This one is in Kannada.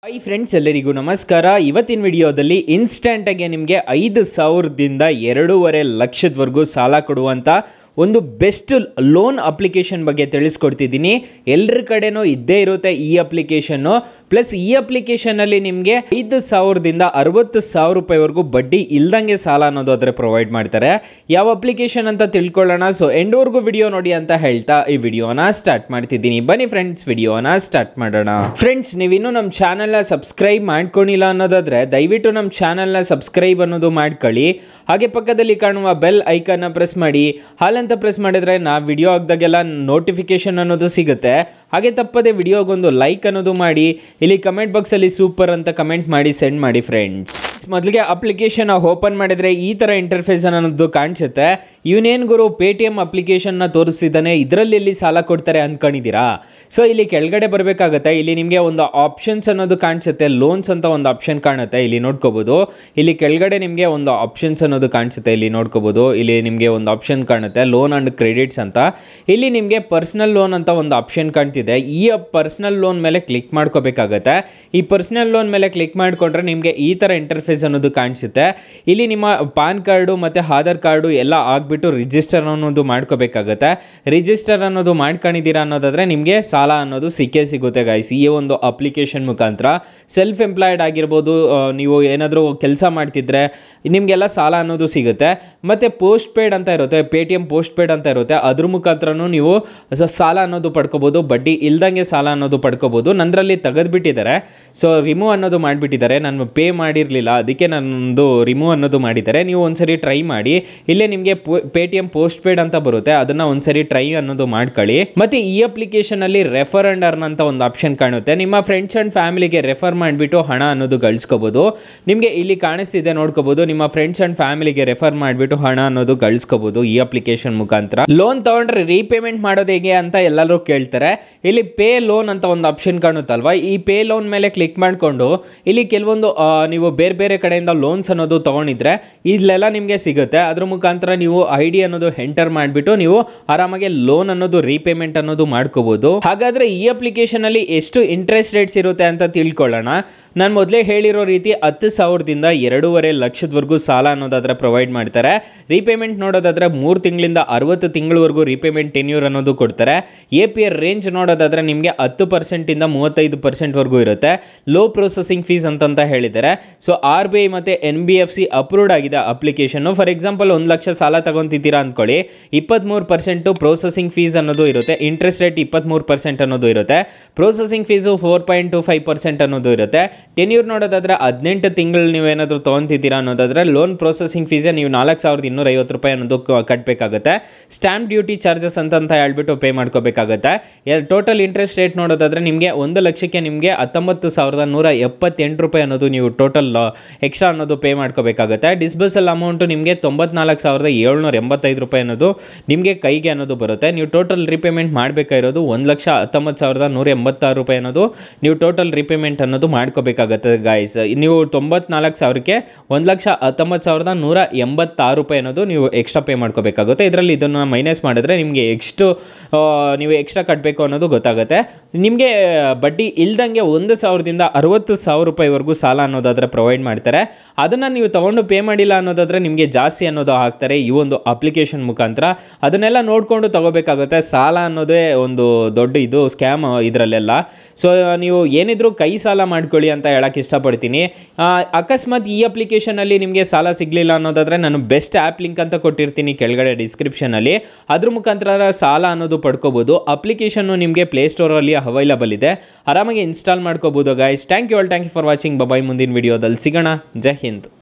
ಹಾಯ್ ಫ್ರೆಂಡ್ಸ್, ಎಲ್ಲರಿಗೂ ನಮಸ್ಕಾರ. ಇವತ್ತಿನ ವಿಡಿಯೋದಲ್ಲಿ ಇನ್ಸ್ಟೆಂಟಾಗಿ ನಿಮಗೆ 5,000ದಿಂದ 2.5 ಲಕ್ಷದವರೆಗೂ ಸಾಲ ಕೊಡುವಂಥ ಒಂದು ಬೆಸ್ಟ್ ಲೋನ್ ಅಪ್ಲಿಕೇಶನ್ ಬಗ್ಗೆ ತಿಳಿಸ್ಕೊಡ್ತಿದ್ದೀನಿ. ಎಲ್ಲರ ಕಡೆನೂ ಇದ್ದೇ ಇರುತ್ತೆ ಈ ಅಪ್ಲಿಕೇಶನ್ನು. ಪ್ಲಸ್ ಈ ಅಪ್ಲಿಕೇಶನಲ್ಲಿ ನಿಮಗೆ 5,000ದಿಂದ 60,000 ರೂಪಾಯಿವರೆಗೂ ಬಡ್ಡಿ ಇಲ್ದಂಗೆ ಸಾಲ ಅನ್ನೋದು ಅದರ ಪ್ರೊವೈಡ್ ಮಾಡ್ತಾರೆ. ಯಾವ ಅಪ್ಲಿಕೇಶನ್ ಅಂತ ತಿಳ್ಕೊಳ್ಳೋಣ. ಸೊ ಎಂಡ್ವರೆಗೂ ವಿಡಿಯೋ ನೋಡಿ ಅಂತ ಹೇಳ್ತಾ ಈ ವಿಡಿಯೋನ ಸ್ಟಾರ್ಟ್ ಮಾಡ್ತಿದ್ದೀನಿ. ಬನ್ನಿ ಫ್ರೆಂಡ್ಸ್, ವಿಡಿಯೋನ ಸ್ಟಾರ್ಟ್ ಮಾಡೋಣ. ಫ್ರೆಂಡ್ಸ್, ನೀವಿನ್ನೂ ನಮ್ಮ ಚಾನಲ್ನ ಸಬ್ಸ್ಕ್ರೈಬ್ ಮಾಡ್ಕೊಂಡಿಲ್ಲ ಅನ್ನೋದಾದರೆ ದಯವಿಟ್ಟು ನಮ್ಮ ಚಾನಲ್ನ ಸಬ್ಸ್ಕ್ರೈಬ್ ಅನ್ನೋದು ಮಾಡ್ಕೊಳ್ಳಿ. ಹಾಗೆ ಪಕ್ಕದಲ್ಲಿ ಕಾಣುವ ಬೆಲ್ ಐಕನ್ನ ಪ್ರೆಸ್ ಮಾಡಿ. ಹಾಲಂತ ಪ್ರೆಸ್ ಮಾಡಿದರೆ ನಾವು ವಿಡಿಯೋ ಹಾಕಿದಾಗೆಲ್ಲ ನೋಟಿಫಿಕೇಶನ್ ಅನ್ನೋದು ಸಿಗುತ್ತೆ. ಹಾಗೆ ತಪ್ಪದೆ ವಿಡಿಯೋಗೊಂದು ಲೈಕ್ ಅನ್ನೋದು ಮಾಡಿ. ಇಲ್ಲಿ ಕಮೆಂಟ್ ಬಾಕ್ಸಲ್ಲಿ ಸೂಪರ್ ಅಂತ ಕಮೆಂಟ್ ಮಾಡಿ ಸೆಂಡ್ ಮಾಡಿ ಫ್ರೆಂಡ್ಸ್. ಮೊದಲಿಗೆ ಅಪ್ಲಿಕೇಶನ್ ಓಪನ್ ಮಾಡಿದರೆ ಈ ಥರ ಇಂಟರ್ಫೇಸ್ ಅನ್ನೋದು ಕಾಣಿಸುತ್ತೆ. ಇವನೇನು ಗುರು ಪೇಟಿಎಮ್ ಅಪ್ಲಿಕೇಶನ್ನ ತೋರಿಸಿದ್ದಾನೆ, ಇದರಲ್ಲಿ ಎಲ್ಲಿ ಸಾಲ ಕೊಡ್ತಾರೆ ಅಂದ್ಕೊಂಡಿದ್ದೀರಾ? ಸೊ ಇಲ್ಲಿ ಕೆಳಗಡೆ ಬರಬೇಕಾಗತ್ತೆ. ಇಲ್ಲಿ ನಿಮಗೆ ಒಂದು ಆಪ್ಷನ್ಸ್ ಅನ್ನೋದು ಕಾಣಿಸುತ್ತೆ. ಲೋನ್ಸ್ ಅಂತ ಒಂದು ಆಪ್ಷನ್ ಕಾಣುತ್ತೆ, ಇಲ್ಲಿ ನೋಡ್ಕೋಬೋದು. ಇಲ್ಲಿ ಕೆಳಗಡೆ ನಿಮಗೆ ಒಂದು ಆಪ್ಷನ್ಸ್ ಅನ್ನೋದು ಕಾಣಿಸುತ್ತೆ, ಇಲ್ಲಿ ನೋಡ್ಕೋಬೋದು. ಇಲ್ಲಿ ನಿಮಗೆ ಒಂದು ಆಪ್ಷನ್ ಕಾಣುತ್ತೆ ಲೋನ್ ಆ್ಯಂಡ್ ಕ್ರೆಡಿಟ್ಸ್ ಅಂತ. ಇಲ್ಲಿ ನಿಮಗೆ ಪರ್ಸ್ನಲ್ ಲೋನ್ ಅಂತ ಒಂದು ಆಪ್ಷನ್ ಕಾಣ್ತಿದೆ. ಈ ಪರ್ಸ್ನಲ್ ಲೋನ್ ಮೇಲೆ ಕ್ಲಿಕ್ ಮಾಡ್ಕೋಬೇಕಾಗತ್ತೆ. ಈ ಪರ್ಸ್ನಲ್ ಲೋನ್ ಮೇಲೆ ಕ್ಲಿಕ್ ಮಾಡಿಕೊಂಡ್ರೆ ನಿಮಗೆ ಈ ಥರ ಇಂಟರ್ಫೇಸ್ ಅನ್ನೋದು ಕಾಣಿಸುತ್ತೆ. ಇಲ್ಲಿ ನಿಮ್ಮ ಪಾನ್ ಕಾರ್ಡು ಮತ್ತು ಆಧಾರ್ ಕಾರ್ಡು ಎಲ್ಲ ಆಗಿಬಿಟ್ಟು ರಿಜಿಸ್ಟರ್ ಅನ್ನೋದು ಮಾಡ್ಕೋಬೇಕಾಗತ್ತೆ. ರಿಜಿಸ್ಟರ್ ಅನ್ನೋದು ಮಾಡ್ಕೊಂಡಿದ್ದೀರಾ ಅನ್ನೋದಾದರೆ ನಿಮಗೆ ಸಾಲ ಅನ್ನೋದು ಸಿಕ್ಕೇ ಸಿಗುತ್ತೆ ಗೈಸ್. ಈ ಒಂದು ಅಪ್ಲಿಕೇಶನ್ ಮುಖಾಂತರ ಸೆಲ್ಫ್ ಎಂಪ್ಲಾಯ್ಡ್ ಆಗಿರ್ಬೋದು, ನೀವು ಏನಾದರೂ ಕೆಲಸ ಮಾಡ್ತಿದ್ರೆ ನಿಮಗೆಲ್ಲ ಸಾಲ ಅನ್ನೋದು ಸಿಗುತ್ತೆ. ಮತ್ತು ಪೋಸ್ಟ್ ಪೇಯ್ಡ್ ಅಂತ ಇರುತ್ತೆ, ಪೇಟಿಎಮ್ ಪೋಸ್ಟ್ ಪೇಯ್ಡ್ ಅಂತ ಇರುತ್ತೆ. ಅದ್ರ ಮುಖಾಂತರನೂ ನೀವು ಸಾಲ ಅನ್ನೋದು ಪಡ್ಕೋಬೋದು, ಬಡ್ಡಿ ಇಲ್ದಂಗೆ ಸಾಲ ಅನ್ನೋದು ಪಡ್ಕೋಬೋದು. ನಂದರಲ್ಲಿ ತೆಗೆದುಬಿಟ್ಟಿದ್ದಾರೆ, ಸೊ ರಿಮೂವ್ ಅನ್ನೋದು ಮಾಡಿಬಿಟ್ಟಿದ್ದಾರೆ. ನಾನು ಪೇ ಮಾಡಿರಲಿಲ್ಲ, ಅದಕ್ಕೆ ನನ್ನದು ರಿಮೂವ್ ಅನ್ನೋದು ಮಾಡಿದ್ದಾರೆ. ನೀವು ಒಂದ್ಸರಿ ಟ್ರೈ ಮಾಡಿ. ಇಲ್ಲೇ ನಿಮಗೆ ಪೇಟಿಎಮ್ ಪೋಸ್ಟ್ ಪೇಯ್ಡ್ ಅಂತ ಬರುತ್ತೆ, ಅದನ್ನು ಒಂದ್ಸರಿ ಟ್ರೈ ಅನ್ನೋದು ಮಾಡ್ಕೊಳ್ಳಿ. ಮತ್ತು ಈ ಅಪ್ಲಿಕೇಶನಲ್ಲಿ ರೆಫರ್ ಆ್ಯಂಡ್ ಅರ್ನ್ ಅಂತ ಒಂದು ಆಪ್ಷನ್ ಕಾಣುತ್ತೆ. ನಿಮ್ಮ ಫ್ರೆಂಡ್ಸ್ ಆ್ಯಂಡ್ ಫ್ಯಾಮಿಲಿಗೆ ರೆಫರ್ ಮಾಡಿಬಿಟ್ಟು ಹಣ ಅನ್ನೋದು ಗಳಿಸ್ಕೋಬೋದು. ನಿಮಗೆ ಇಲ್ಲಿ ಕಾಣಿಸ್ತಿದೆ ನೋಡ್ಕೋಬೋದು. ನಿಮ್ಮ ಫ್ರೆಂಡ್ಸ್ ಆ್ಯಂಡ್ ಫ್ಯಾಮಿಲಿಗೆ ರೆಫರ್ ಮಾಡಿಬಿಟ್ಟು ಹಣ ಅನ್ನೋದು ಗಳಿಸ್ಕೋಬೋದು ಈ ಅಪ್ಲಿಕೇಶನ್ ಮುಖಾಂತರ. ಲೋನ್ ತೊಗೊಂಡ್ರೆ ರೀಪೇಮೆಂಟ್ ಮಾಡೋದು ಹೇಗೆ ಅಂತ ಎಲ್ಲರೂ ಕೇಳ್ತಾರೆ. ಇಲ್ಲಿ ಪೇ ಲೋನ್ ಅಂತ ಒಂದು ಆಪ್ಷನ್ ಕಾಣುತ್ತಲ್ವ, ಈ ಪೇ ಲೋನ್ ಮೇಲೆ ಕ್ಲಿಕ್ ಮಾಡಿಕೊಂಡು ಇಲ್ಲಿ ಕೆಲವೊಂದು ನೀವು ಬೇರೆ ಬೇರೆ ಕಡೆಯಿಂದ ಲೋನ್ಸ್ ಅನ್ನೋದು ತೊಗೊಂಡಿದ್ರೆ ಇಲ್ಲೆಲ್ಲ ನಿಮಗೆ ಸಿಗುತ್ತೆ. ಅದ್ರ ಮುಖಾಂತರ ನೀವು ID ಅನ್ನೋದು ಎಂಟರ್ ಮಾಡಿಬಿಟ್ಟು ನೀವು ಆರಾಮಾಗಿ ಲೋನ್ ಅನ್ನೋದು ರೀಪೇಮೆಂಟ್ ಅನ್ನೋದು ಮಾಡ್ಕೋಬೋದು. ಹಾಗಾದರೆ ಈ ಅಪ್ಲಿಕೇಶನಲ್ಲಿ ಎಷ್ಟು ಇಂಟ್ರೆಸ್ಟ್ ರೇಟ್ಸ್ ಇರುತ್ತೆ ಅಂತ ತಿಳ್ಕೊಳ್ಳೋಣ. ನಾನು ಮೊದಲೇ ಹೇಳಿರೋ ರೀತಿ 10,000ದಿಂದ 2.5 ಲಕ್ಷದವರೆಗೂ ಸಾಲ ಅನ್ನೋದಾದರೆ ಪ್ರೊವೈಡ್ ಮಾಡ್ತಾರೆ. ರೀಪೇಮೆಂಟ್ ನೋಡೋದಾದರೆ 3 ತಿಂಗಳಿಂದ 60 ತಿಂಗಳವರೆಗೂ ರೀಪೇಮೆಂಟ್ ಟೆನ್ಯೂರ್ ಅನ್ನೋದು ಕೊಡ್ತಾರೆ. APR ರೇಂಜ್ ನೋಡೋದಾದರೆ ನಿಮಗೆ 10%ಇಂದ 35% ಇರುತ್ತೆ. ಲೋ ಪ್ರೊಸೆಸಿಂಗ್ ಫೀಸ್ ಅಂತ ಹೇಳಿದ್ದಾರೆ. ಸೊ RBI ಮತ್ತು NBFC ಅಪ್ರೂವ್ಡ್ ಆಗಿದೆ ಅಪ್ಲಿಕೇಶನ್ನು. ಫಾರ್ ಎಕ್ಸಾಂಪಲ್ 1 ಲಕ್ಷ ಸಾಲ ತಗೊತಿದ್ದೀರಾ ಅಂದ್ಕೊಳ್ಳಿ, 23% ಪ್ರೊಸೆಸಿಂಗ್ ಫೀಸ್ ಅನ್ನೋದು ಇರುತ್ತೆ. ಇಂಟ್ರೆಸ್ಟ್ ರೇಟ್ 23% ಅನ್ನೋದು ಇರುತ್ತೆ. ಪ್ರೊಸೆಸಿಂಗ್ ಫೀಸು 4.25% ಅನ್ನೋದು ಇರುತ್ತೆ. ಟೆನ್ಯೂರ್ ನೋಡೋದಾದರೆ 18 ತಿಂಗಳು ನೀವೇನಾದರೂ ತೊಗೊತಿದ್ದೀರಾ ಅನ್ನೋದಾದರೆ ಲೋನ್ ಪ್ರೊಸೆಸಿಂಗ್ ಫೀಸೇ ನೀವು 4,250 ರೂಪಾಯಿ ಅನ್ನೋದು ಕಟ್ಟಬೇಕಾಗುತ್ತೆ. ಸ್ಟ್ಯಾಂಪ್ ಡ್ಯೂಟಿ ಚಾರ್ಜಸ್ ಅಂತ ಹೇಳ್ಬಿಟ್ಟು ಪೇ ಮಾಡ್ಕೋಬೇಕಾಗುತ್ತೆ. ಟೋಟಲ್ ಇಂಟ್ರೆಸ್ಟ್ ರೇಟ್ ನೋಡೋದಾದರೆ ನಿಮಗೆ 1 ಲಕ್ಷಕ್ಕೆ ನಿಮಗೆ 19,178 ರೂಪಾಯಿ ಅನ್ನೋದು ನೀವು ಟೋಟಲ್ ಎಕ್ಸ್ಟ್ರಾ ಅನ್ನೋದು ಪೇ ಮಾಡ್ಕೋಬೇಕಾಗುತ್ತೆ. ಡಿಸ್ಬರ್ಸಲ್ ಅಮೌಂಟು ನಿಮಗೆ 94,785 ರೂಪಾಯಿ ಅನ್ನೋದು ನಿಮಗೆ ಕೈಗೆ ಅನ್ನೋದು ಬರುತ್ತೆ. ನೀವು ಟೋಟಲ್ ರೀಪೇಮೆಂಟ್ ಮಾಡಬೇಕಾಗಿರೋದು 1,19,186 ರೂಪಾಯಿ ಅನ್ನೋದು ನೀವು ಟೋಟಲ್ ರೀಪೇಮೆಂಟ್ ಅನ್ನೋದು ಮಾಡ್ಕೋಬೇಕಾಗತ್ತೆ ಗಾಯ್ಸ್. ನೀವು 94,000ಕ್ಕೆ 1,19,186 ರೂಪಾಯಿ ಅನ್ನೋದು ನೀವು ಎಕ್ಸ್ಟ್ರಾ ಪೇ ಮಾಡ್ಕೋಬೇಕಾಗುತ್ತೆ. ಇದರಲ್ಲಿ ಇದನ್ನು ಮೈನಸ್ ಮಾಡಿದ್ರೆ ನಿಮಗೆ ನೀವು ಎಕ್ಸ್ಟ್ರಾ ಕಟ್ಟಬೇಕು ಅನ್ನೋದು ಗೊತ್ತಾಗುತ್ತೆ. ನಿಮಗೆ ಬಡ್ಡಿ ಇಲ್ದಂಗೆ 1,000ದಿಂದ 60,000 ರೂಪಾಯಿವರೆಗೂ ಸಾಲ ಅನ್ನೋದಾದರೆ ಪ್ರೊವೈಡ್ ಮಾಡ್ತಾರೆ. ಅದನ್ನು ನೀವು ತೊಗೊಂಡು ಪೇ ಮಾಡಿಲ್ಲ ಅನ್ನೋದಾದರೆ ನಿಮಗೆ ಜಾಸ್ತಿ ಅನ್ನೋದು ಹಾಕ್ತಾರೆ ಈ ಒಂದು ಅಪ್ಲಿಕೇಶನ್ ಮುಖಾಂತರ. ಅದನ್ನೆಲ್ಲ ನೋಡಿಕೊಂಡು ತೊಗೋಬೇಕಾಗುತ್ತೆ. ಸಾಲ ಅನ್ನೋದೇ ಒಂದು ದೊಡ್ಡ ಇದು ಸ್ಕ್ಯಾಮ್ ಇದರಲ್ಲೆಲ್ಲ. ಸೊ ನೀವು ಏನಿದ್ರು ಕೈ ಸಾಲ ಮಾಡ್ಕೊಳ್ಳಿ ಅಂತ ಹೇಳಕ್ಕೆ ಇಷ್ಟಪಡ್ತೀನಿ. ಅಕಸ್ಮಾತ್ ಈ ಅಪ್ಲಿಕೇಶನಲ್ಲಿ ನಿಮಗೆ ಸಾಲ ಸಿಗಲಿಲ್ಲ ಅನ್ನೋದಾದರೆ ನಾನು ಬೆಸ್ಟ್ ಆ್ಯಪ್ ಲಿಂಕ್ ಅಂತ ಕೊಟ್ಟಿರ್ತೀನಿ ಕೆಳಗಡೆ ಡಿಸ್ಕ್ರಿಪ್ಷನಲ್ಲಿ. ಅದ್ರ ಮುಖಾಂತರ ಸಾಲ ಅನ್ನೋದು ಪಡ್ಕೋಬೋದು. ಅಪ್ಲಿಕೇಶನ್ನು ನಿಮಗೆ ಪ್ಲೇಸ್ಟೋರಲ್ಲಿ ಅವೈಲಬಲ್ ಇದೆ, ಆರಾಮಾಗಿ ಇನ್ಸ್ಟಾಲ್ ಮಾಡ್ಕೋಬೋದು guys. Thank you for watching. Bye, ಮುಂದಿನ ವಿಡಿಯೋದಲ್ಲಿ ಸಿಗೋಣ. ಜೈ ಹಿಂದ್.